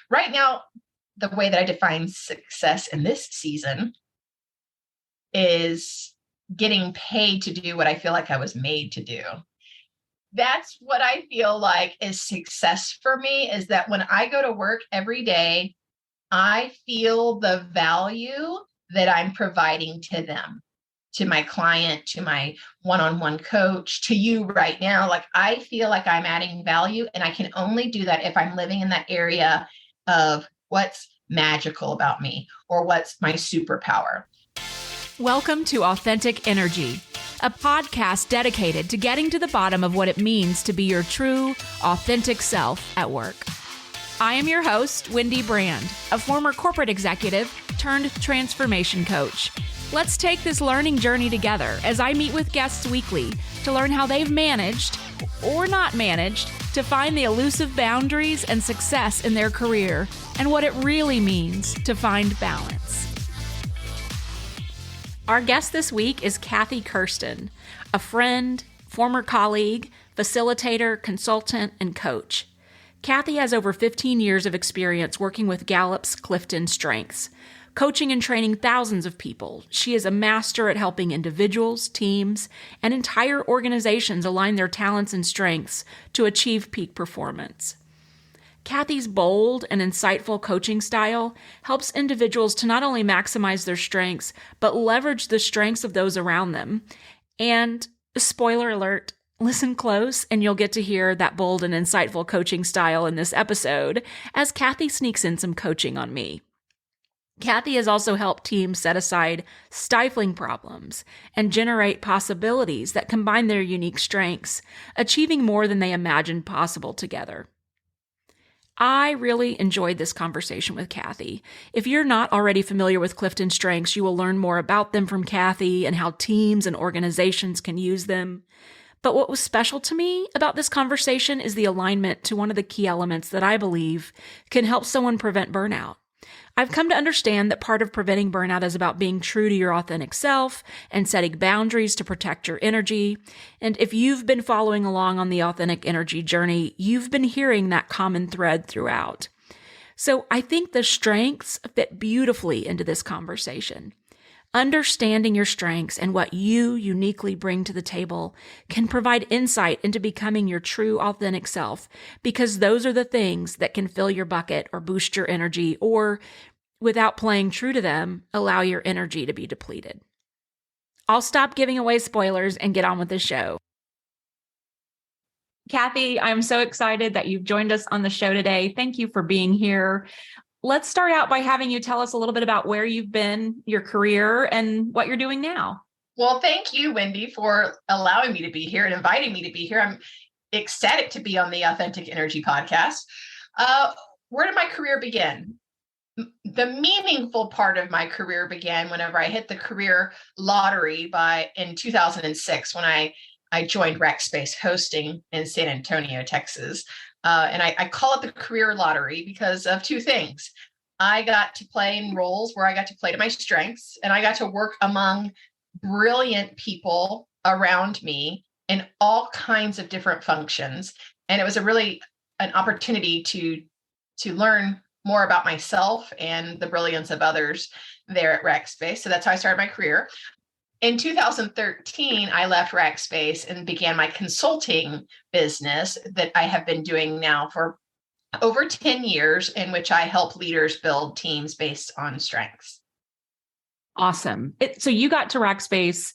right now, the way that I define success in this season is getting paid to do what I feel like I was made to do. That's what I feel like is success for me, is that when I go to work every day, I feel the value that I'm providing to them, to my client, to my one-on-one coach, to you right now. Like, I feel like I'm adding value, and I can only do that if I'm living in that area of what's magical about me or what's my superpower. Welcome to Authentic Energy, a podcast dedicated to getting to the bottom of what it means to be your true, authentic self at work. I am your host, Wendy Brand, a former corporate executive turned transformation coach. Let's take this learning journey together as I meet with guests weekly to learn how they've managed, or not managed, to find the elusive boundaries and success in their career and what it really means to find balance. Our guest this week is Kersten, a friend, former colleague, facilitator, consultant, and coach. Kathy has over 15 years of experience working with Gallup's Clifton Strengths, coaching and training thousands of people. She is a master at helping individuals, teams, and entire organizations align their talents and strengths to achieve peak performance. Kathy's bold and insightful coaching style helps individuals to not only maximize their strengths, but leverage the strengths of those around them. And spoiler alert, listen close and you'll get to hear that bold and insightful coaching style in this episode as Kathy sneaks in some coaching on me. Kathy has also helped teams set aside stifling problems and generate possibilities that combine their unique strengths, achieving more than they imagined possible together. I really enjoyed this conversation with Kathy. If you're not already familiar with Clifton Strengths, you will learn more about them from Kathy and how teams and organizations can use them. But what was special to me about this conversation is the alignment to one of the key elements that I believe can help someone prevent burnout. I've come to understand that part of preventing burnout is about being true to your authentic self and setting boundaries to protect your energy. And if you've been following along on the authentic energy journey, you've been hearing that common thread throughout. So I think the strengths fit beautifully into this conversation. Understanding your strengths and what you uniquely bring to the table can provide insight into becoming your true authentic self, because those are the things that can fill your bucket or boost your energy, or without playing true to them, allow your energy to be depleted. I'll stop giving away spoilers and get on with the show. Kathy, I'm so excited that you've joined us on the show today. Thank you for being here. Let's start out by having you tell us a little bit about where you've been, your career, and what you're doing now. Well, thank you, Wendy, for allowing me to be here and inviting me to be here. I'm ecstatic to be on the Authentic Energy podcast. Where did my career begin? The meaningful part of my career began whenever I hit the career lottery in 2006, when I joined Rackspace Hosting in San Antonio, Texas. And I call it the career lottery because of two things. I got to play in roles where I got to play to my strengths, and I got to work among brilliant people around me in all kinds of different functions. And it was an opportunity to learn more about myself and the brilliance of others there at Rackspace. So that's how I started my career. In 2013, I left Rackspace and began my consulting business that I have been doing now for over 10 years, in which I help leaders build teams based on strengths. Awesome. So you got to Rackspace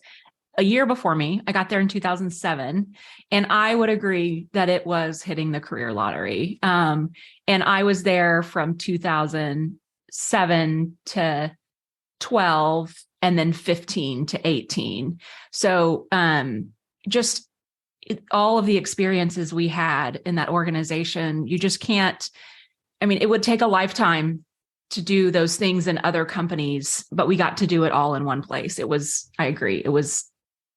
a year before me. I got there in 2007, and I would agree that it was hitting the career lottery. And I was there from 2007 to 12. And then 15 to 18. So just all of the experiences we had in that organization, you just can't, it would take a lifetime to do those things in other companies, but we got to do it all in one place. I agree, it was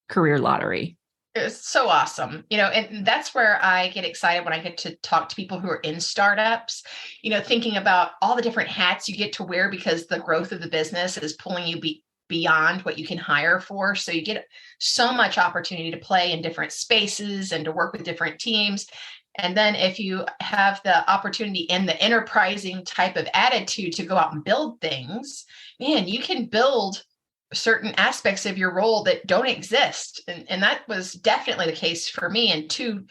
career lottery. It's so awesome. And that's where I get excited when I get to talk to people who are in startups, thinking about all the different hats you get to wear because the growth of the business is pulling you beyond what you can hire for. So you get so much opportunity to play in different spaces and to work with different teams. And then if you have the opportunity and the enterprising type of attitude to go out and build things, man, you can build certain aspects of your role that don't exist. And that was definitely the case for me. And two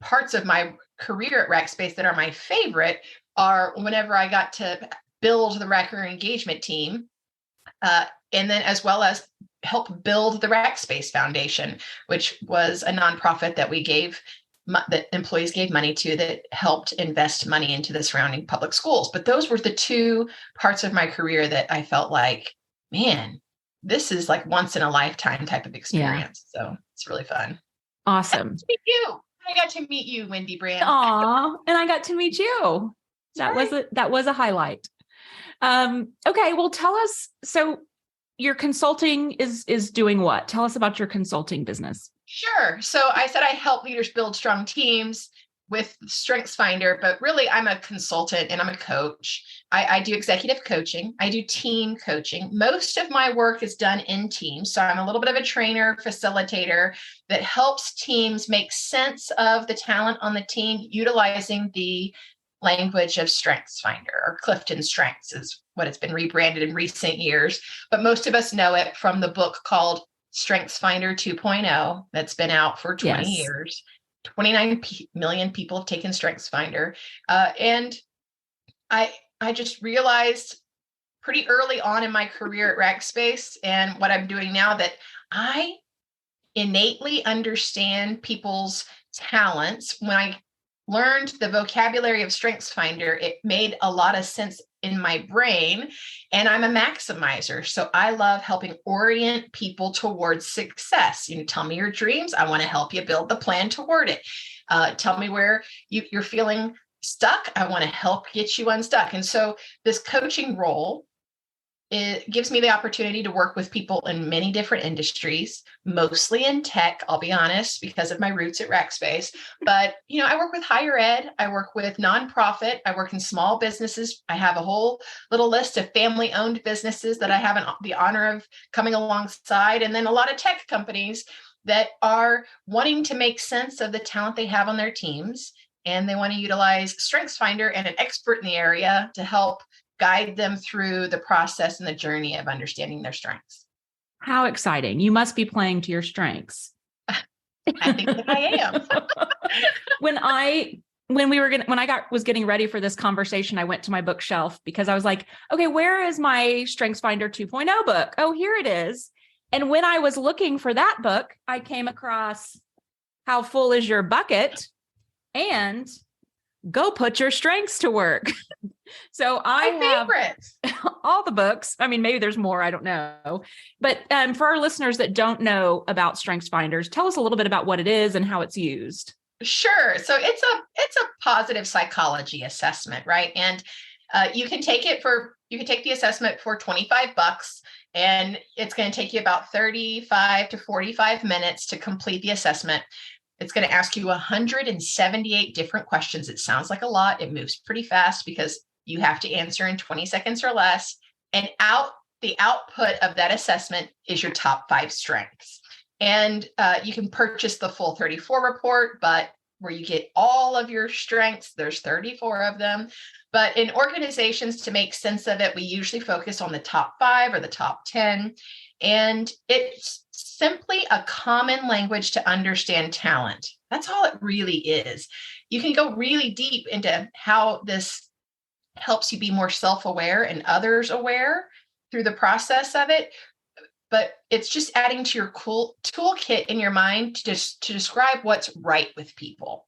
parts of my career at Rackspace that are my favorite are whenever I got to build the Racker engagement team, and then as well as help build the Rackspace Foundation, which was a nonprofit that we gave, that employees gave money to, that helped invest money into the surrounding public schools. But those were the two parts of my career that I felt like, man, this is like once in a lifetime type of experience. Yeah. So it's really fun. Awesome. I got to meet you, Wendy Brand. Aw, and I got to meet you. That was a highlight. Okay, well, tell us. So your consulting is doing what? Tell us about your consulting business. Sure. So I said I help leaders build strong teams with StrengthsFinder, but really I'm a consultant and I'm a coach. I do executive coaching. I do team coaching. Most of my work is done in teams. So I'm a little bit of a trainer, facilitator that helps teams make sense of the talent on the team utilizing the language of StrengthsFinder, or Clifton Strengths is what it's been rebranded in recent years. But most of us know it from the book called StrengthsFinder 2.0 that's been out for 20 years. 29 million people have taken StrengthsFinder. And I just realized pretty early on in my career at Rackspace and what I'm doing now that I innately understand people's talents. When I learned the vocabulary of StrengthsFinder, it made a lot of sense in my brain, and I'm a maximizer. So I love helping orient people towards success. Tell me your dreams. I want to help you build the plan toward it. Tell me where you're feeling stuck. I want to help get you unstuck. And so this coaching role, it gives me the opportunity to work with people in many different industries, mostly in tech, I'll be honest, because of my roots at Rackspace. But, I work with higher ed, I work with nonprofit, I work in small businesses. I have a whole little list of family-owned businesses that I have the honor of coming alongside, and then a lot of tech companies that are wanting to make sense of the talent they have on their teams, and they want to utilize StrengthsFinder and an expert in the area to help guide them through the process and the journey of understanding their strengths. How exciting. You must be playing to your strengths. I think that I am. When I was getting ready for this conversation, I went to my bookshelf because I was like, okay, where is my StrengthsFinder 2.0 book? Oh, here it is. And when I was looking for that book, I came across How Full Is Your Bucket and Go Put Your Strengths to Work. So I have all the books. I mean, maybe there's more, I don't know. But for our listeners that don't know about StrengthsFinders, tell us a little bit about what it is and how it's used. Sure. So it's a positive psychology assessment, right? And you can take the assessment for $25, and it's going to take you about 35 to 45 minutes to complete the assessment. It's going to ask you 178 different questions. It sounds like a lot. It moves pretty fast because you have to answer in 20 seconds or less. And the output of that assessment is your top 5 strengths. And you can purchase the full 34 report, but where you get all of your strengths, there's 34 of them. But in organizations, to make sense of it, we usually focus on the top 5 or the top 10. And it's simply a common language to understand talent. That's all it really is. You can go really deep into how this helps you be more self-aware and others aware through the process of it. But it's just adding to your cool toolkit in your mind to describe what's right with people.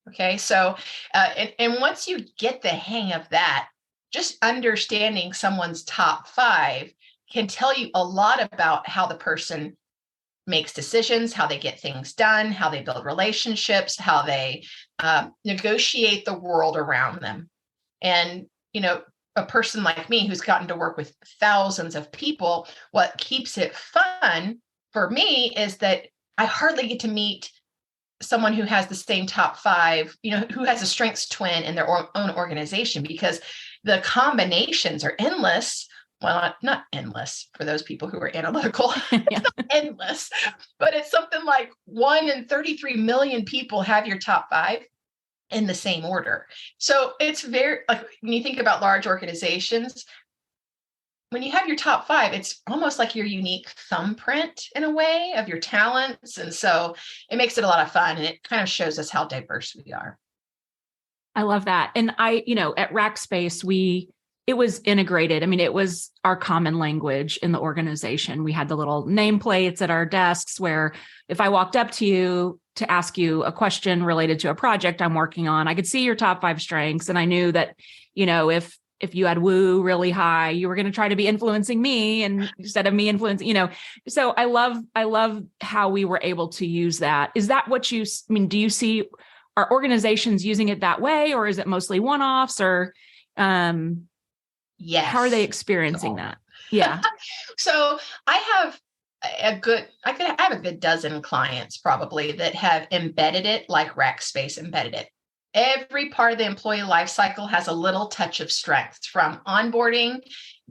Okay. So, and once you get the hang of that, just understanding someone's top 5 can tell you a lot about how the person makes decisions, how they get things done, how they build relationships, how they negotiate the world around them. And, a person like me who's gotten to work with thousands of people, what keeps it fun for me is that I hardly get to meet someone who has the same top 5, who has a strengths twin in their own organization, because the combinations are endless. Well, not endless for those people who are analytical. It's not endless, but it's something like 1 in 33 million people have your top 5. in the same order. So it's very, like when you think about large organizations, when you have your top 5, it's almost like your unique thumbprint in a way of your talents. And so it makes it a lot of fun, and it kind of shows us how diverse we are. I love that. And at Rackspace, it was integrated. I mean, it was our common language in the organization. We had the little nameplates at our desks where if I walked up to you to ask you a question related to a project I'm working on, I could see your top 5 strengths. And I knew that, if you had woo really high, you were going to try to be influencing me and instead of me influencing, so I love how we were able to use that. Is that what do you see are organizations using it that way, or is it mostly one-offs, or, yes, how are they experiencing that? Yeah. So I have a good dozen clients probably that have embedded it like Rackspace embedded it. Every part of the employee life cycle has a little touch of strength, from onboarding,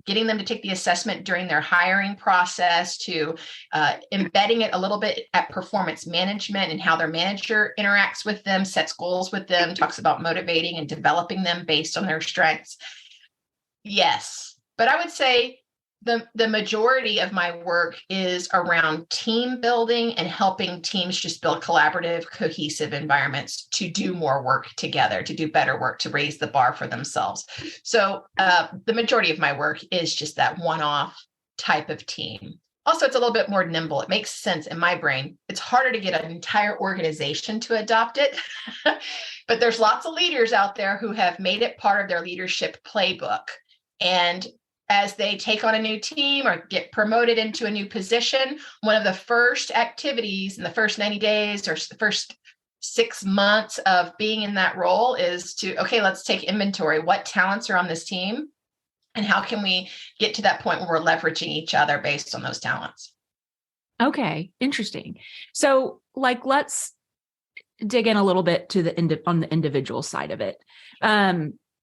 getting them to take the assessment during their hiring process, to embedding it a little bit at performance management and how their manager interacts with them, sets goals with them, talks about motivating and developing them based on their strengths. Yes, but I would say the majority of my work is around team building and helping teams just build collaborative, cohesive environments to do more work together, to do better work, to raise the bar for themselves. So the majority of my work is just that one-off type of team. Also, it's a little bit more nimble. It makes sense in my brain. It's harder to get an entire organization to adopt it, but there's lots of leaders out there who have made it part of their leadership playbook. And as they take on a new team or get promoted into a new position, one of the first activities in the first 90 days or the first 6 months of being in that role is to, okay, let's take inventory. What talents are on this team? And how can we get to that point where we're leveraging each other based on those talents? Okay, interesting. So let's dig in a little bit to on the individual side of it.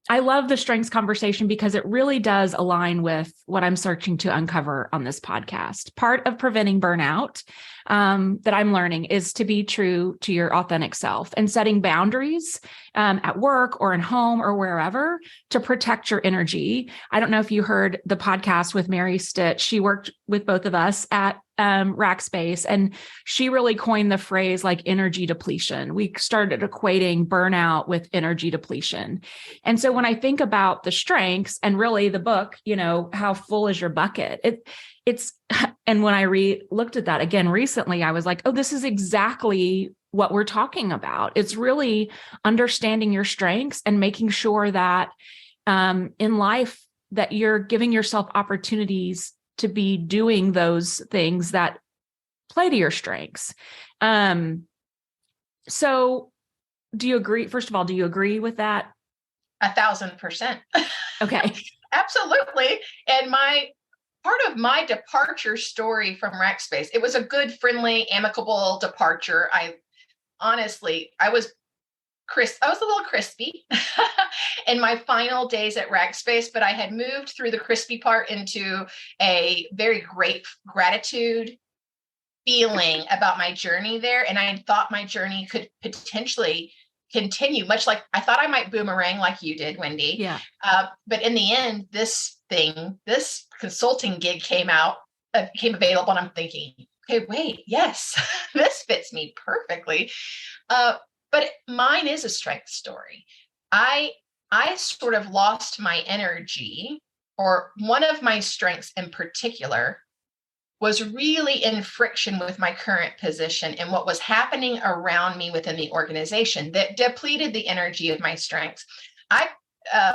I love the strengths conversation because it really does align with what I'm searching to uncover on this podcast. Part of preventing burnout that I'm learning is to be true to your authentic self and setting boundaries at work or in home or wherever to protect your energy. I don't know if you heard the podcast with Mary Stitch. She worked with both of us at Rackspace, and she really coined the phrase like energy depletion. We started equating burnout with energy depletion. And so when I think about the strengths and really the book, how full is your bucket? It's, and when I looked at that again recently, I was like, oh, this is exactly what we're talking about. It's really understanding your strengths and making sure that in life that you're giving yourself opportunities to be doing those things that play to your strengths. So do you agree? First of all, do you agree with that? 1,000%. Okay. Absolutely. And part of my departure story from Rackspace, it was a good, friendly, amicable departure. I was a little crispy in my final days at Rackspace, but I had moved through the crispy part into a very great gratitude feeling about my journey there. And I thought my journey could potentially continue, much like I thought I might boomerang like you did, Wendy. Yeah. But in the end, this consulting gig came available, and I'm thinking, okay, wait, yes, this fits me perfectly. But mine is a strength story. I sort of lost my energy, or one of my strengths in particular was really in friction with my current position and what was happening around me within the organization that depleted the energy of my strengths.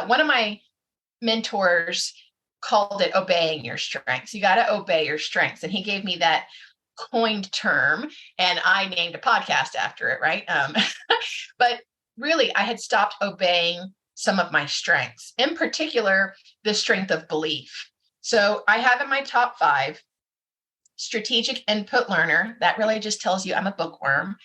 One of my mentors called it obeying your strengths. You got to obey your strengths. And he gave me that coined term, and I named a podcast after it, right? But really, I had stopped obeying some of my strengths, in particular, the strength of belief. So I have in my top 5, strategic input learner. That really just tells you I'm a bookworm.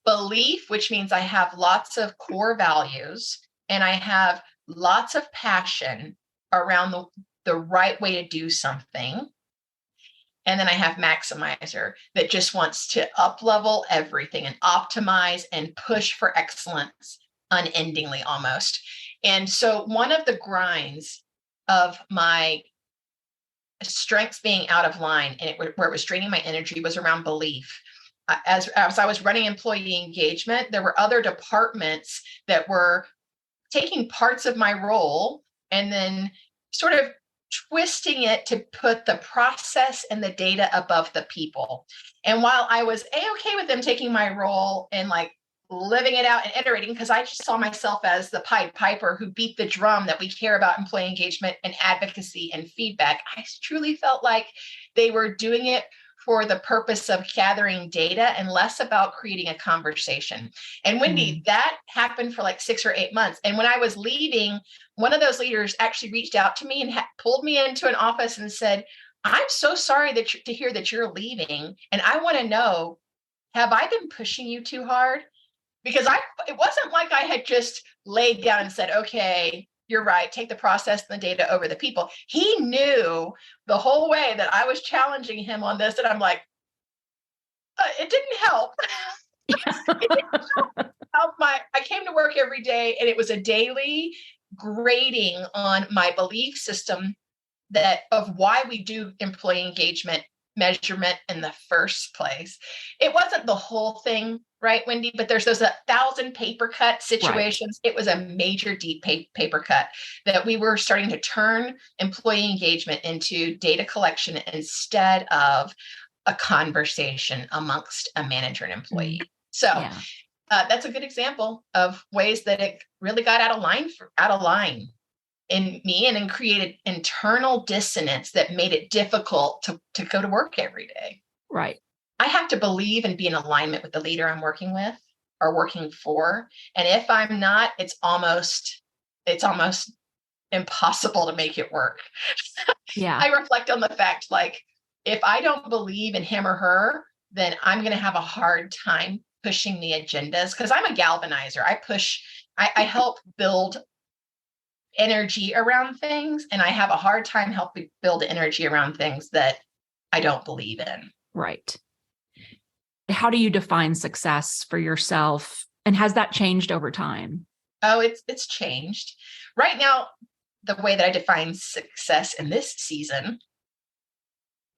Belief, which means I have lots of core values, and I have lots of passion around the right way to do something. And then I have maximizer, that just wants to up level everything and optimize and push for excellence unendingly almost. And so one of the grinds of my strengths being out of line and where it was draining my energy was around belief. As I was running employee engagement, there were other departments that were taking parts of my role and then sort of twisting it to put the process and the data above the people. And while I was okay with them taking my role and like living it out and iterating, because I just saw myself as the Pied Piper who beat the drum that we care about employee engagement and advocacy and feedback, I truly felt like they were doing it for the purpose of gathering data and less about creating a conversation. And Wendy, that happened for like 6 or 8 months. And when I was leaving, one of those leaders actually reached out to me and pulled me into an office and said, I'm so sorry to hear that you're leaving. And I want to know, have I been pushing you too hard? Because it wasn't like I had just laid down and said, okay, you're right, take the process and the data over the people. He knew the whole way that I was challenging him on this. And I'm like, it didn't help. It didn't help. I came to work every day and it was a daily grading on my belief system of why we do employee engagement measurement in the first place. It wasn't the whole thing, right, Wendy? But there's those 1,000 paper cut situations. Right. It was a major deep paper cut that we were starting to turn employee engagement into data collection instead of a conversation amongst a manager and employee. So that's a good example of ways that it really got out of line in me and created internal dissonance that made it difficult to go to work every day. Right. I have to believe and be in alignment with the leader I'm working with or working for. And if I'm not, it's almost impossible to make it work. Yeah. I reflect on the fact, like, if I don't believe in him or her, then I'm going to have a hard time pushing the agendas because I'm a galvanizer. I help build energy around things, and I have a hard time helping build energy around things that I don't believe in. Right. How do you define success for yourself? And has that changed over time? Oh, it's changed. Right now, the way that I define success in this season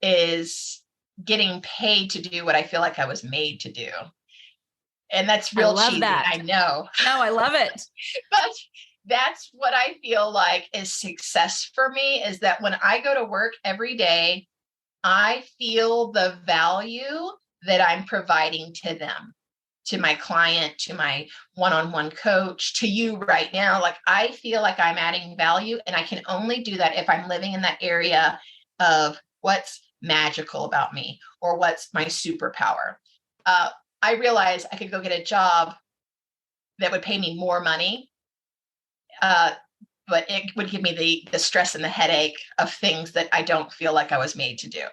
is getting paid to do what I feel like I was made to do. And that's real cheesy. I know. No, I love it. But that's what I feel like is success for me, is that when I go to work every day, I feel the value that I'm providing to them, to my client, to my one-on-one coach, to you right now. Like, I feel like I'm adding value, and I can only do that if I'm living in that area of what's magical about me or what's my superpower. I realize I could go get a job that would pay me more money, but it would give me the stress and the headache of things that I don't feel like I was made to do.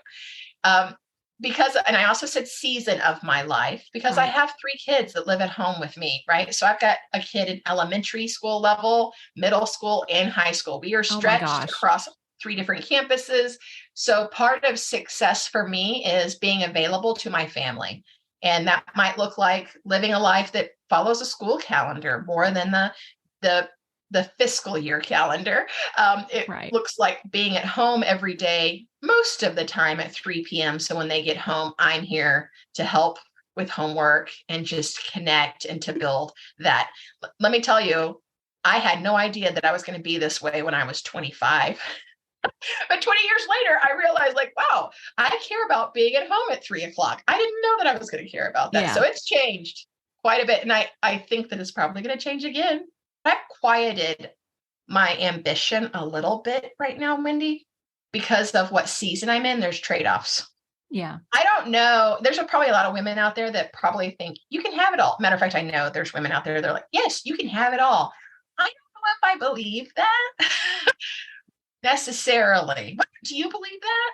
And I also said season of my life, because I have 3 kids that live at home with me, right? So I've got a kid in elementary school level, middle school, and high school. We are stretched across 3 different campuses. So part of success for me is being available to my family. And that might look like living a life that follows a school calendar more than the fiscal year calendar. It looks like being at home every day, most of the time at 3 p.m. So when they get home, I'm here to help with homework and just connect and to build that. Let me tell you, I had no idea that I was going to be this way when I was 25. But 20 years later, I realized, like, wow, I care about being at home at 3 o'clock. I didn't know that I was going to care about that. Yeah. So it's changed quite a bit. And I think that it's probably going to change again. I've quieted my ambition a little bit right now, Wendy, because of what season I'm in. There's trade-offs. Yeah. I don't know. There's probably a lot of women out there that probably think you can have it all. Matter of fact, I know there's women out there that are like, yes, you can have it all. I don't know if I believe that necessarily. Do you believe that?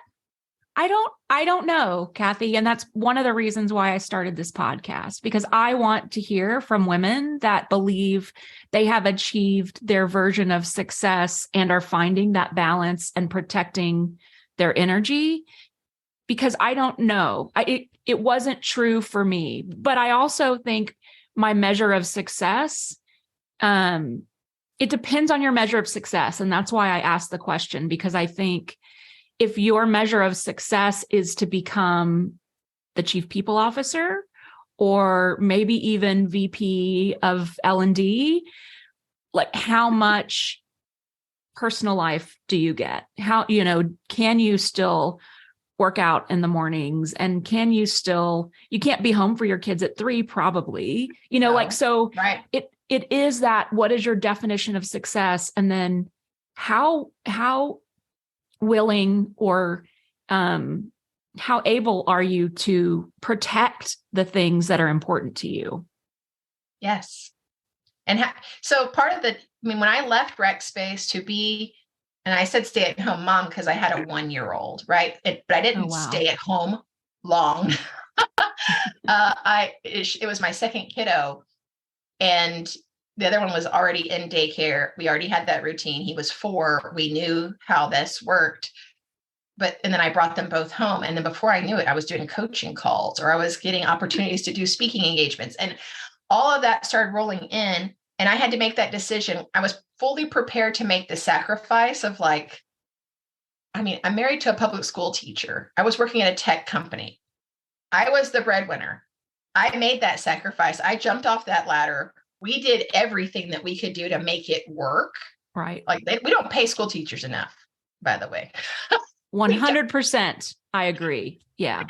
I don't know, Kathy. And that's one of the reasons why I started this podcast, because I want to hear from women that believe they have achieved their version of success and are finding that balance and protecting their energy. Because I don't know, it wasn't true for me, but I also think my measure of success it depends on your measure of success. And that's why I asked the question, because I think if your measure of success is to become the chief people officer, or maybe even VP of L&D, like how much personal life do you get? How, can you still work out in the mornings, and can you can't be home for your kids at 3, probably, No. so Right. it is that, what is your definition of success? And then how willing or, how able are you to protect the things that are important to you? Yes. And so part of when I left Space to be, and I said stay at home mom because I had a 1-year-old, right? But I didn't stay at home long. It was my second kiddo, and the other one was already in daycare. We already had that routine. He was 4. We knew how this worked. And then I brought them both home. And then before I knew it, I was doing coaching calls, or I was getting opportunities to do speaking engagements. And all of that started rolling in. And I had to make that decision. I was fully prepared to make the sacrifice of I'm married to a public school teacher. I was working at a tech company. I was the breadwinner. I made that sacrifice. I jumped off that ladder. We did everything that we could do to make it work. Right. We don't pay school teachers enough, by the way. 100%. I agree. Yeah.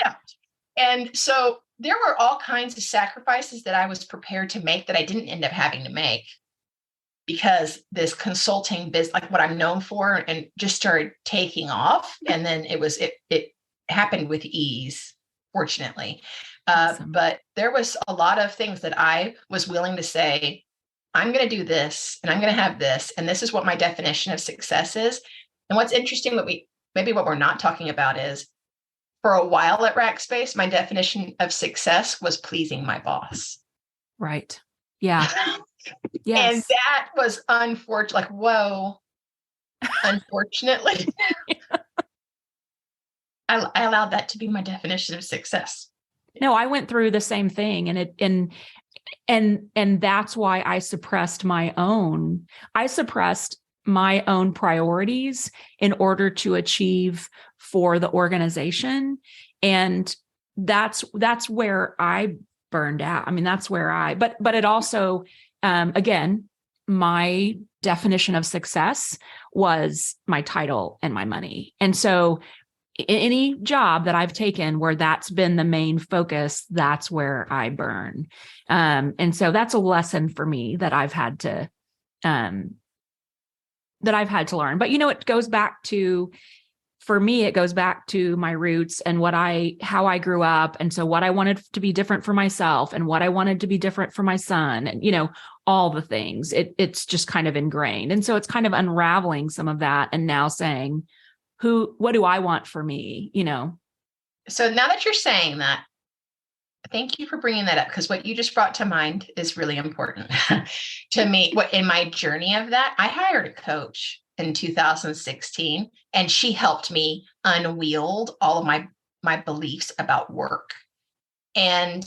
And so there were all kinds of sacrifices that I was prepared to make that I didn't end up having to make, because this consulting business, like what I'm known for, and just started taking off. And then it happened with ease, fortunately. Awesome. But there was a lot of things that I was willing to say, I'm going to do this, and I'm going to have this, and this is what my definition of success is. And what's interesting, what we're not talking about is, for a while at Rackspace, my definition of success was pleasing my boss. Right. Yeah. Yes. And that was unfortunate. Whoa. Unfortunately, I allowed that to be my definition of success. No, I went through the same thing, and that's why I suppressed my own priorities in order to achieve for the organization. And that's where I burned out. I mean, that's where but it also, again, my definition of success was my title and my money. And so any job that I've taken where that's been the main focus, that's where I burn. And so that's a lesson for me that I've had to learn. But it goes back to, for me, it goes back to my roots and how I grew up. And so what I wanted to be different for myself, and what I wanted to be different for my son, and, all the things, it's just kind of ingrained. And so it's kind of unraveling some of that, and now saying, what do I want for me? So now that you're saying that, thank you for bringing that up, because what you just brought to mind is really important to me. In my journey of that, I hired a coach in 2016, and she helped me unwield all of my beliefs about work. And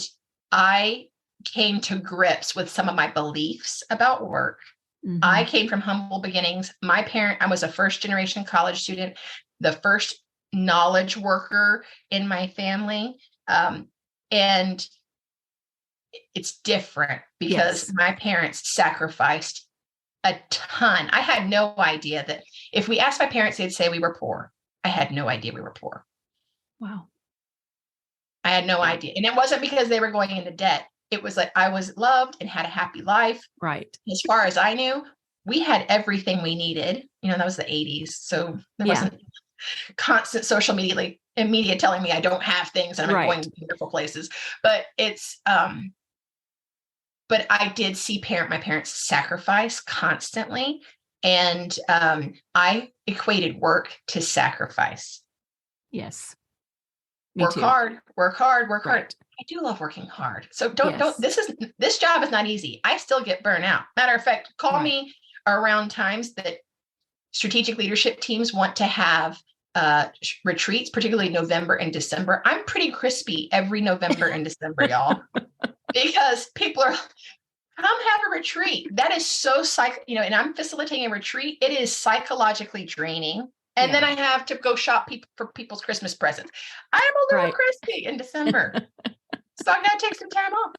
I came to grips with some of my beliefs about work. Mm-hmm. I came from humble beginnings. I was a first generation college student, the first knowledge worker in my family. And it's different because my parents sacrificed a ton. I had no idea that if we asked my parents, they'd say we were poor. I had no idea we were poor. Wow. I had no idea. And it wasn't because they were going into debt. It was like I was loved and had a happy life. Right. As far as I knew, we had everything we needed. That was the 80s. So there wasn't constant social media telling me I don't have things and I'm going to beautiful places. But it's, but I did see my parents sacrifice constantly. And I equated work to sacrifice. Yes. Work hard. I do love working hard. So don't, this job is not easy. I still get burnt out. Matter of fact, call me around times that strategic leadership teams want to have retreats, particularly November and December. I'm pretty crispy every November and December, y'all, because people are, come have a retreat. That is so and I'm facilitating a retreat. It is psychologically draining. And then I have to go shop for people's Christmas presents. I'm a little crispy in December. So I got to take some time off.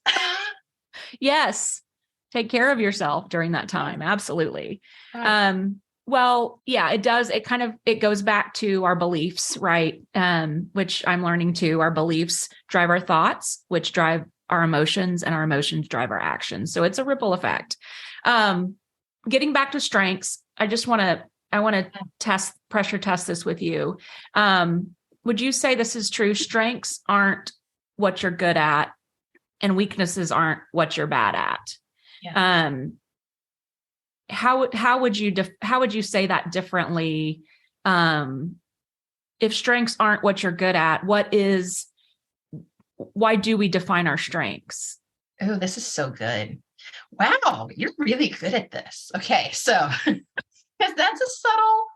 Yes. Take care of yourself during that time. Absolutely. Right. Well, yeah, it does. It goes back to our beliefs, right? Which I'm learning too. Our beliefs drive our thoughts, which drive our emotions, and our emotions drive our actions. So it's a ripple effect. Getting back to strengths, I want to pressure test this with you. Would you say this is true? Strengths aren't what you're good at, and weaknesses aren't what you're bad at. Yeah. How would you say that differently? If strengths aren't what you're good at, why do we define our strengths? Oh, this is so good. Wow, you're really good at this. Okay, so because that's a subtle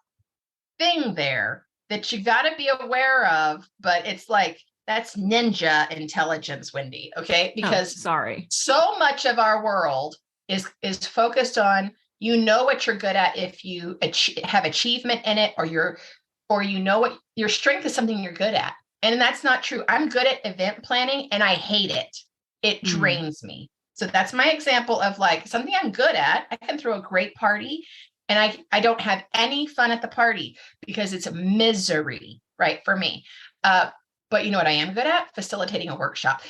thing there that you got to be aware of, but it's like that's ninja intelligence, Wendy. Okay, because so much of our world is focused on what you're good at if you have achievement in it, or you know what your strength is, something you're good at, and that's not true. I'm good at event planning, and I hate it. It drains me. So that's my example of like something I'm good at. I can throw a great party, and I don't have any fun at the party because it's a misery, right, for me. But you know what I am good at? Facilitating a workshop.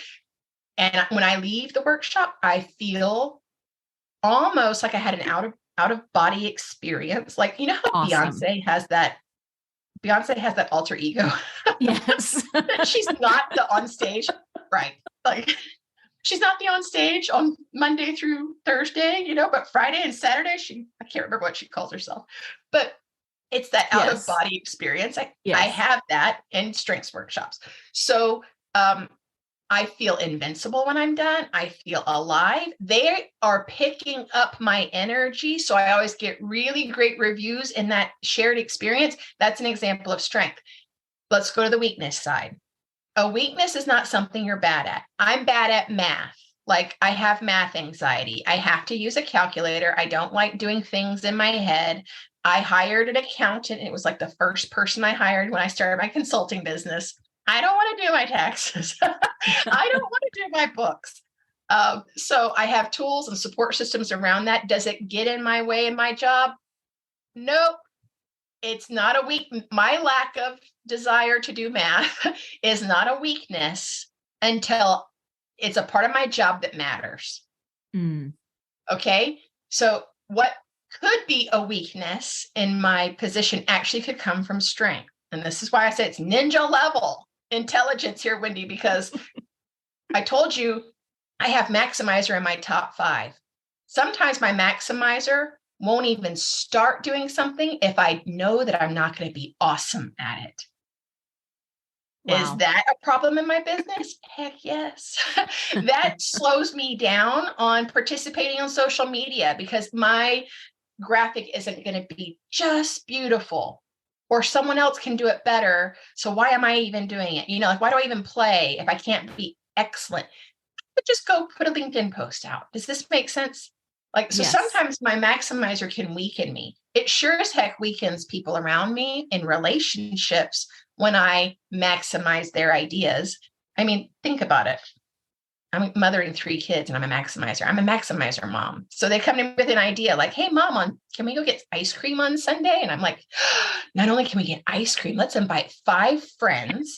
And when I leave the workshop, I feel almost like I had an out of body experience. Like, you know how awesome. Beyonce has that alter ego. Yes. She's not the on stage, right? Like, she's not the on stage on Monday through Thursday, but Friday and Saturday, I can't remember what she calls herself, but it's that out of body experience. I have that in strengths workshops. So I feel invincible when I'm done. I feel alive. They are picking up my energy. So I always get really great reviews in that shared experience. That's an example of strength. Let's go to the weakness side. A weakness is not something you're bad at. I'm bad at math. Like, I have math anxiety. I have to use a calculator. I don't like doing things in my head. I hired an accountant. It was like the first person I hired when I started my consulting business. I don't want to do my taxes. I don't want to do my books. So I have tools and support systems around that. Does it get in my way in my job? Nope. It's not a weakness. My lack of desire to do math is not a weakness until it's a part of my job that matters. Okay. So what could be a weakness in my position actually could come from strength. And this is why I say it's ninja level intelligence here, Wendy, because I told you I have maximizer in my top 5. Sometimes my maximizer won't even start doing something if I know that I'm not going to be awesome at it. Wow. Is that a problem in my business? Heck yes. That slows me down on participating on social media because my graphic isn't going to be just beautiful, or someone else can do it better. So why am I even doing it? Like, why do I even play if I can't be excellent? But just go put a LinkedIn post out. Does this make sense? Like, so sometimes my maximizer can weaken me. It sure as heck weakens people around me in relationships when I maximize their ideas. I mean, think about it. I'm mothering 3 kids and I'm a maximizer. I'm a maximizer mom. So they come in with an idea like, hey, mom, can we go get ice cream on Sunday? And I'm like, not only can we get ice cream, let's invite 5 friends.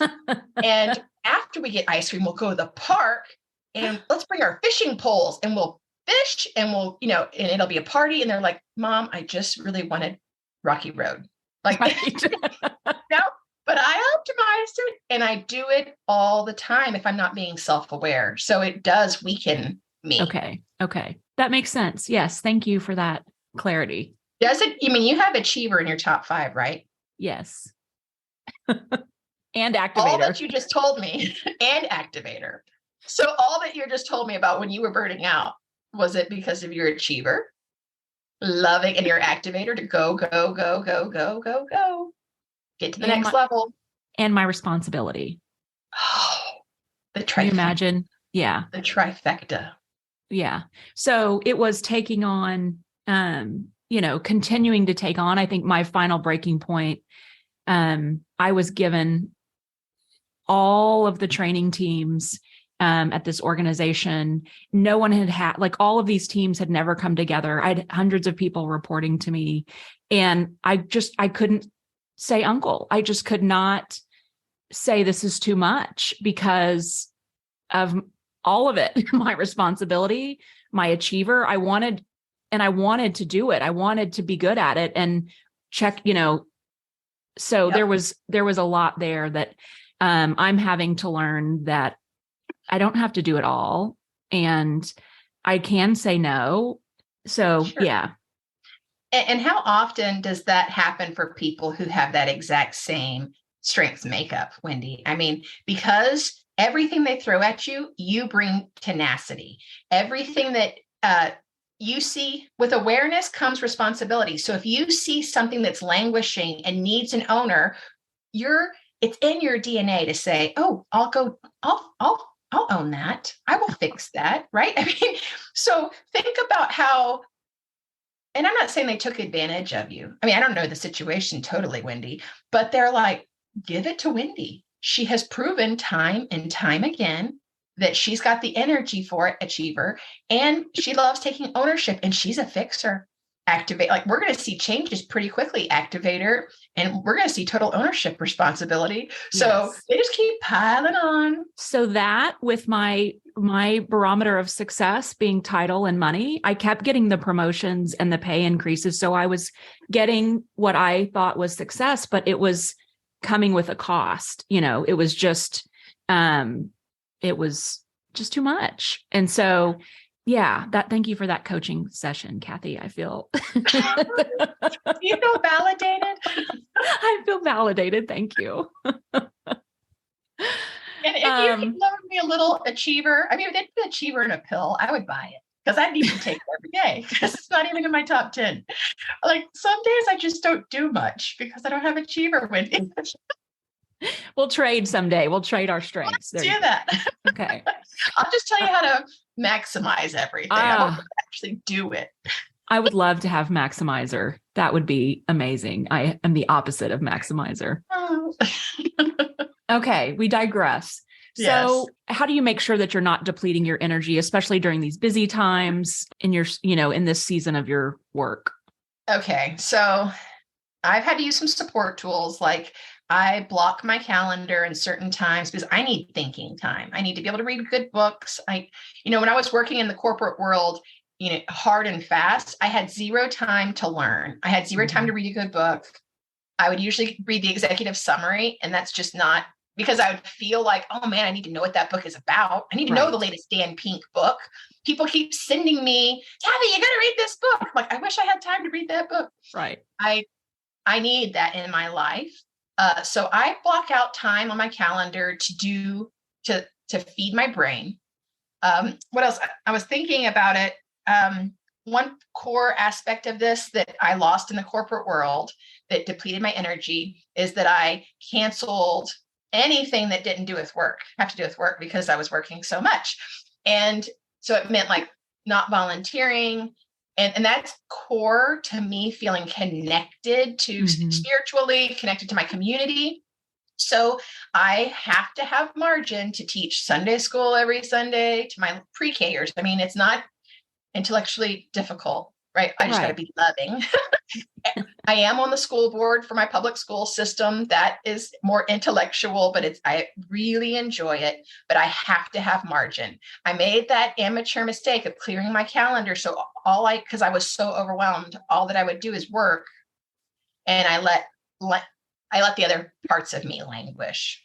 And after we get ice cream, we'll go to the park and let's bring our fishing poles and we'll fish and we'll, and it'll be a party. And they're like, Mom, I just really wanted Rocky Road. Like, no, but I optimized it and I do it all the time if I'm not being self-aware. So it does weaken me. Okay. That makes sense. Yes. Thank you for that clarity. Does it? You have achiever in your top 5, right? Yes. And activator. All that you just told me and activator. So all that you just told me about when you were burning out, was it because of your achiever, loving, and your activator to go, go, go, go, go, go, go, get to the next level? And my responsibility. Oh, the trifecta. Can you imagine? Yeah. The trifecta. Yeah. So it was taking on, continuing to take on. I think my final breaking point, I was given all of the training teams at this organization. No one had like all of these teams had never come together. I had hundreds of people reporting to me, and I couldn't say uncle. I just could not say this is too much because of all of it. My responsibility, my achiever. I wanted to do it. I wanted to be good at it and check, so Yep. there was a lot there that I'm having to learn that I don't have to do it all and I can say no. So, Sure. yeah. And how often does that happen for people who have that exact same strengths makeup, Wendy? I mean, because everything they throw at you, you bring tenacity. Everything that you see with awareness comes responsibility. So if you see something that's languishing and needs an owner, it's in your DNA to say, "Oh, I'll own that. I will fix that." Right? I mean, so think about how. And I'm not saying they took advantage of you. I mean, I don't know the situation totally, Wendy, but they're like, give it to Wendy. She has proven time and time again that she's got the energy for it, achiever, and she loves taking ownership, and she's a fixer. Activate, like we're going to see changes pretty quickly, activator, and we're going to see total ownership responsibility. So Yes. they just keep piling on. So that with my barometer of success being title and money, I kept getting the promotions and the pay increases. So I was getting what I thought was success, but it was coming with a cost. It was just too much. And so, yeah, thank you for that coaching session, Kathy. I feel You feel validated? I feel validated. Thank you. And if you could load me a little achiever, I mean, if they put achiever in a pill, I would buy it because I need to take it every day because it's not even in my top 10. Like some days I just don't do much because I don't have achiever with me. We'll trade someday. We'll trade our strengths. Let's do that. Okay. I'll just tell you how to maximize everything. I won't actually do it. I would love to have maximizer. That would be amazing. I am the opposite of maximizer. Oh. Okay, we digress. Yes. So how do you make sure that you're not depleting your energy, especially during these busy times in your, in this season of your work? Okay, so I've had to use some support tools. Like I block my calendar in certain times because I need thinking time. I need to be able to read good books. When I was working in the corporate world, hard and fast, I had zero time to learn. I had zero time to read a good book. I would usually read the executive summary, and that's just not because I would feel like, oh man, I need to know what that book is about. I need to know the latest Dan Pink book. People keep sending me, Kathy, you got to read this book. I'm like, I wish I had time to read that book. Right. I need that in my life. So I block out time on my calendar to feed my brain. What else? I was thinking about it. One core aspect of this that I lost in the corporate world that depleted my energy is that I canceled anything that didn't have to do with work because I was working so much. And so it meant like not volunteering. And that's core to me feeling connected to spiritually, connected to my community. So I have to have margin to teach Sunday school every Sunday to my pre-Kers. I mean, it's not intellectually difficult, right? I just got to be loving. I am on the school board for my public school system. That is more intellectual, but I really enjoy it, but I have to have margin. I made that amateur mistake of clearing my calendar. So because I was so overwhelmed, all that I would do is work. And I let the other parts of me languish.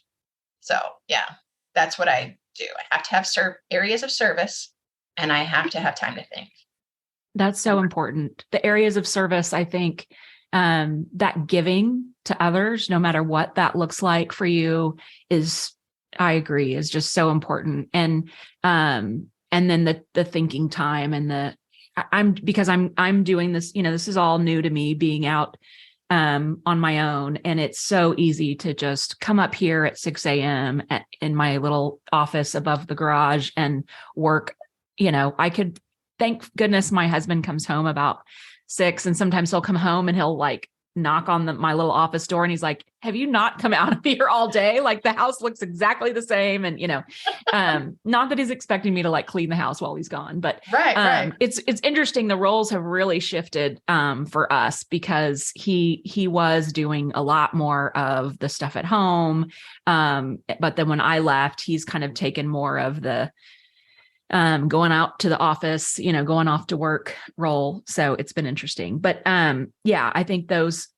So yeah, that's what I do. I have to have areas of service, and I have to have time to think. That's so important. The areas of service, I think, that giving to others, no matter what that looks like for you, I agree, is just so important. And then the thinking time and because I'm doing this, this is all new to me, being out on my own. And it's so easy to just come up here at 6 a.m. in my little office above the garage and work, thank goodness my husband comes home about 6, and sometimes he'll come home and he'll like knock on my little office door and he's like, have you not come out of here all day? Like the house looks exactly the same. And, not that he's expecting me to like clean the house while he's gone, but right. It's interesting. The roles have really shifted for us because he was doing a lot more of the stuff at home. But then when I left, he's kind of taken more of the going out to the office, going off to work role. So it's been interesting, but I think those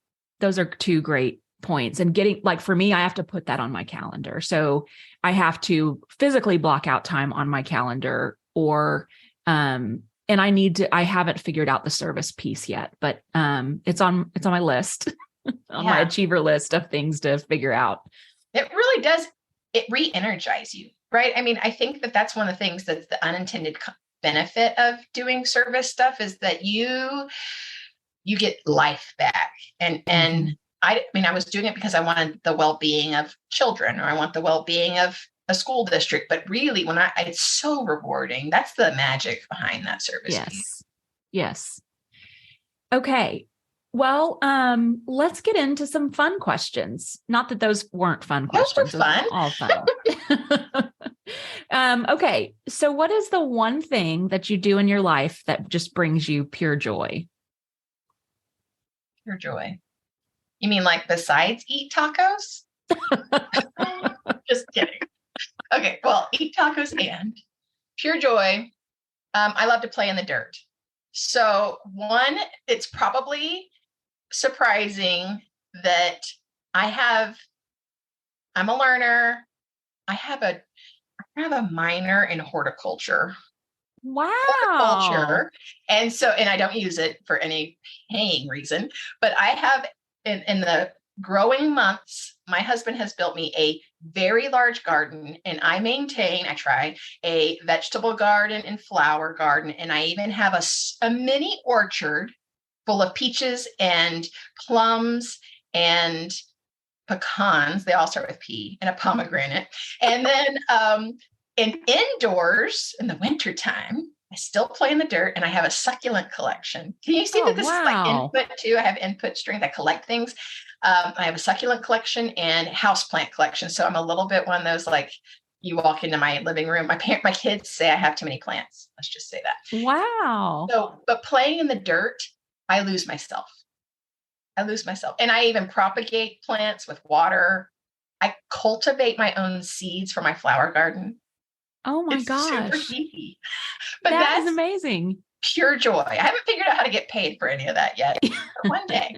are 2 great points. And getting, like, for me, I have to put that on my calendar. So I have to physically block out time on my calendar, or and I haven't figured out the service piece yet, but it's on my list, on my achiever list of things to figure out. It really does. It re-energize you. Right. I mean, I think that that's one of the things that's the unintended benefit of doing service stuff is that you get life back. And I was doing it because I wanted the well-being of children, or I want the well-being of a school district. But really, it's so rewarding. That's the magic behind that service. Yes. Yes. Okay. Well, let's get into some fun questions. Not that those weren't fun questions. Those were fun. All fun. Okay. So what is the one thing that you do in your life that just brings you pure joy? Pure joy. You mean like besides eat tacos? Just kidding. Okay. Well, eat tacos and pure joy. I love to play in the dirt. So one, it's probably surprising that I'm a learner. I have a minor in horticulture. Wow. Horticulture. And I don't use it for any paying reason, but I have in the growing months, my husband has built me a very large garden, and I try a vegetable garden and flower garden. And I even have a mini orchard full of peaches and plums and pecans. They all start with P, and a pomegranate. And then indoors in the wintertime, I still play in the dirt, and I have a succulent collection. Can you see that this is like input too? I have input strength. I collect things. I have a succulent collection and houseplant collection. So I'm a little bit one of those, like, you walk into my living room, my kids say I have too many plants. Let's just say that. Wow. So, but playing in the dirt, I lose myself. And I even propagate plants with water. I cultivate my own seeds for my flower garden. Oh my gosh. Super geeky. But that's amazing. Pure joy. I haven't figured out how to get paid for any of that yet. One day.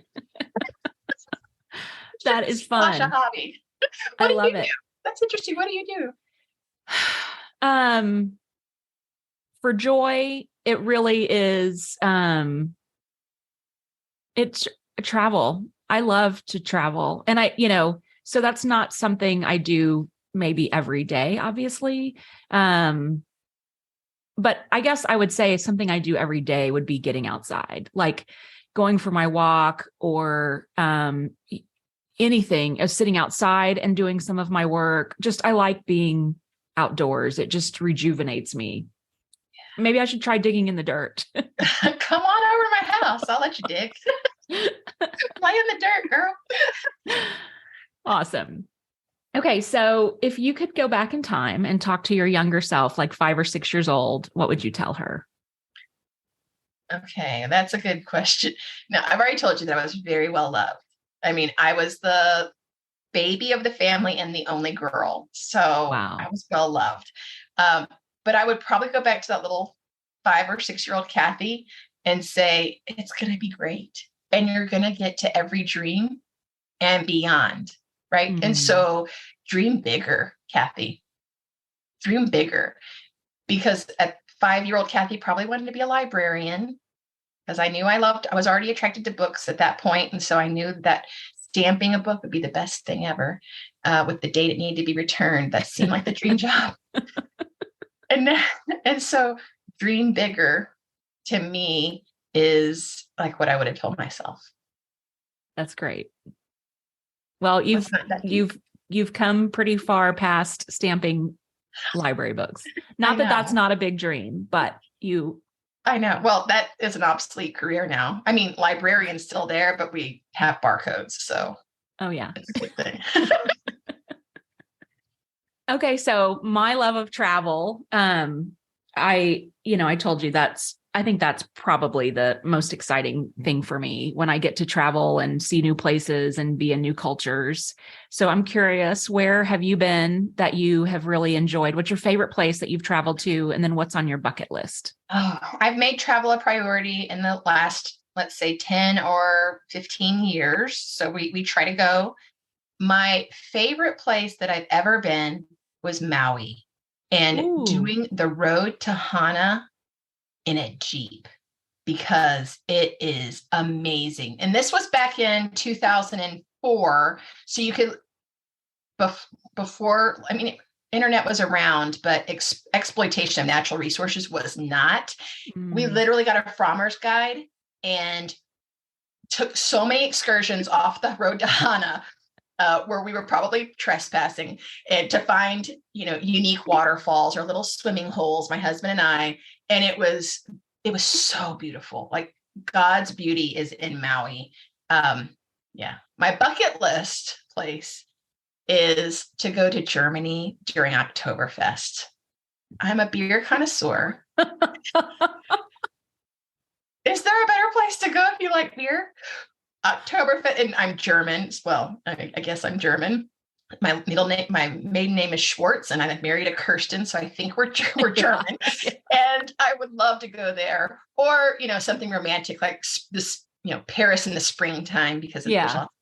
That is fun. A hobby. I love it. That's interesting. What do you do? For joy, it really is, it's travel. I love to travel. And so that's not something I do maybe every day, obviously. But I guess I would say something I do every day would be getting outside, like going for my walk, or anything, sitting outside and doing some of my work. Just, I like being outdoors. It just rejuvenates me. Maybe I should try digging in the dirt. Come on over to my house. I'll let you dig. Play in the dirt, girl. Awesome. Okay. So if you could go back in time and talk to your younger self, like 5 or 6 years old, what would you tell her? Okay. That's a good question. Now, I've already told you that I was very well loved. I mean, I was the baby of the family and the only girl. So wow. I was well loved. But I would probably go back to that little 5 or 6-year-old Kathy and say, it's going to be great. And you're going to get to every dream and beyond. Right. Mm-hmm. And so dream bigger, Kathy. Dream bigger. Because a 5-year-old Kathy probably wanted to be a librarian, because I knew I was already attracted to books at that point. And so I knew that stamping a book would be the best thing ever, with the date it needed to be returned. That seemed like the dream job. And so dream bigger to me is like what I would have told myself. That's great. Well, you've come pretty far past stamping library books. Not that that's not a big dream, but I know. Well, that is an obsolete career now. I mean, librarian's still there, but we have barcodes. So, oh yeah, it's a good thing. Okay. So my love of travel, I told you I think that's probably the most exciting thing for me when I get to travel and see new places and be in new cultures. So I'm curious, where have you been that you have really enjoyed? What's your favorite place that you've traveled to? And then what's on your bucket list? Oh, I've made travel a priority in the last, let's say 10 or 15 years. So we try to go. My favorite place that I've ever been was Maui, and doing the road to Hana in a Jeep, because it is amazing. And this was back in 2004. So you could, before, I mean, internet was around, but exploitation of natural resources was not. We literally got a farmer's guide and took so many excursions off the road to Hana, where we were probably trespassing, and to find, unique waterfalls or little swimming holes, my husband and I. And it was so beautiful. Like, God's beauty is in Maui. Yeah. My bucket list place is to go to Germany during Oktoberfest. I'm a beer connoisseur. Is there a better place to go if you like beer? Oktoberfest, and I'm German. Well, I guess I'm German. My maiden name is Schwartz, and I'm married to Kersten, so I think we're German. And I would love to go there, or something romantic like this, Paris in the springtime, because there's lots,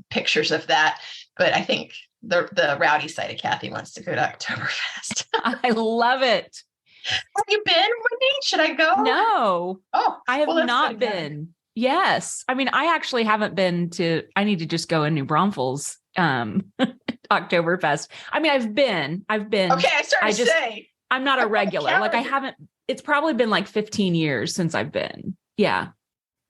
pictures of that. But I think the rowdy side of Kathy wants to go to Oktoberfest. I love it. Have you been, Wendy? Should I go? No. Oh, I have not been. Yes. I mean, I actually haven't been I need to just go in New Braunfels, Oktoberfest. I mean, I've been. Okay. I started to say. I'm not a regular. Like, I haven't, it's probably been like 15 years since I've been. Yeah.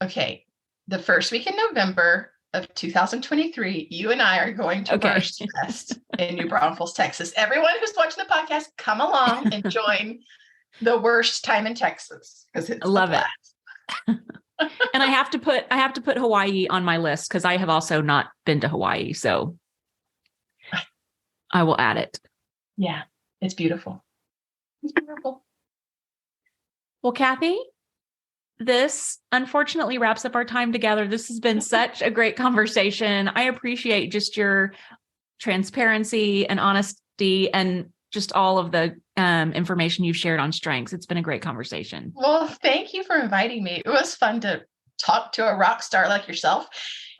Okay. The first week in November of 2023, you and I are going to Fest in New Braunfels, Texas. Everyone who's watching the podcast, come along and join the worst time in Texas, because it's love it. And I have to put Hawaii on my list, because I have also not been to Hawaii. So I will add it. Yeah, it's beautiful. It's beautiful. Well, Kathy, this unfortunately wraps up our time together. This has been such a great conversation. I appreciate just your transparency and honesty, and just all of the information you've shared on strengths. It's been a great conversation. Well, thank you for inviting me. It was fun to talk to a rock star like yourself.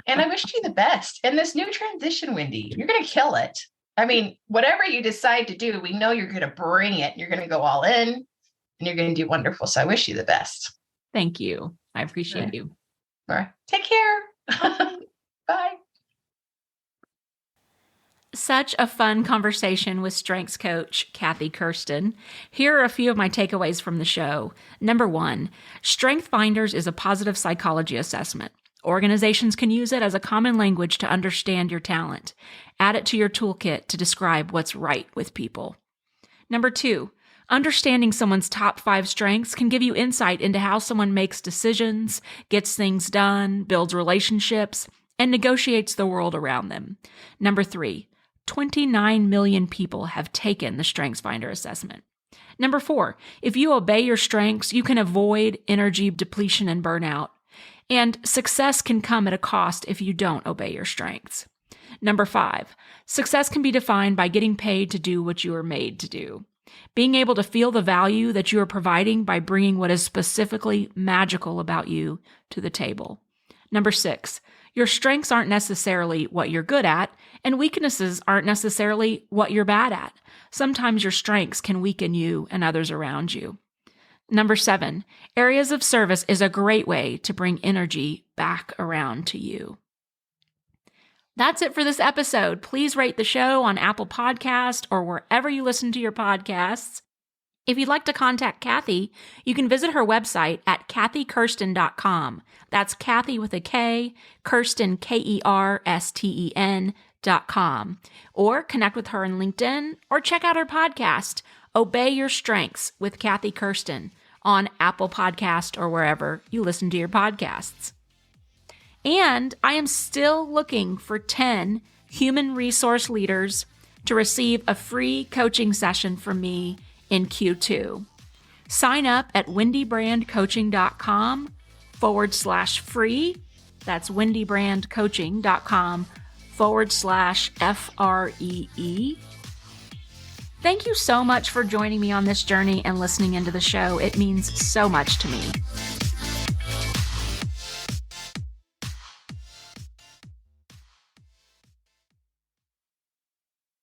And I wish you the best in this new transition, Wendy. You're going to kill it. I mean, whatever you decide to do, we know you're going to bring it. You're going to go all in, and you're going to do wonderful. So I wish you the best. Thank you. I appreciate you. All right. Take care. Bye. Such a fun conversation with strengths coach Kathy Kersten. Here are a few of my takeaways from the show. Number 1, StrengthsFinders is a positive psychology assessment. Organizations can use it as a common language to understand your talent. Add it to your toolkit to describe what's right with people. Number 2, understanding someone's top 5 strengths can give you insight into how someone makes decisions, gets things done, builds relationships, and negotiates the world around them. Number 3, 29 million people have taken the StrengthsFinder assessment. Number 4, if you obey your strengths, you can avoid energy depletion and burnout. And success can come at a cost if you don't obey your strengths. Number 5, success can be defined by getting paid to do what you are made to do. Being able to feel the value that you are providing by bringing what is specifically magical about you to the table. Number 6, your strengths aren't necessarily what you're good at, and weaknesses aren't necessarily what you're bad at. Sometimes your strengths can weaken you and others around you. Number 7, areas of service is a great way to bring energy back around to you. That's it for this episode. Please rate the show on Apple Podcast or wherever you listen to your podcasts. If you'd like to contact Kathy, you can visit her website at kathykersten.com. That's Kathy with a K, Kersten, Kersten.com. Or connect with her on LinkedIn, or check out her podcast, Obey Your Strengths with Kathy Kersten, on Apple Podcast or wherever you listen to your podcasts. And I am still looking for 10 human resource leaders to receive a free coaching session from me in Q2. Sign up at wendybrandcoaching.com/free. That's wendybrandcoaching.com/FREE. Thank you so much for joining me on this journey and listening into the show. It means so much to me.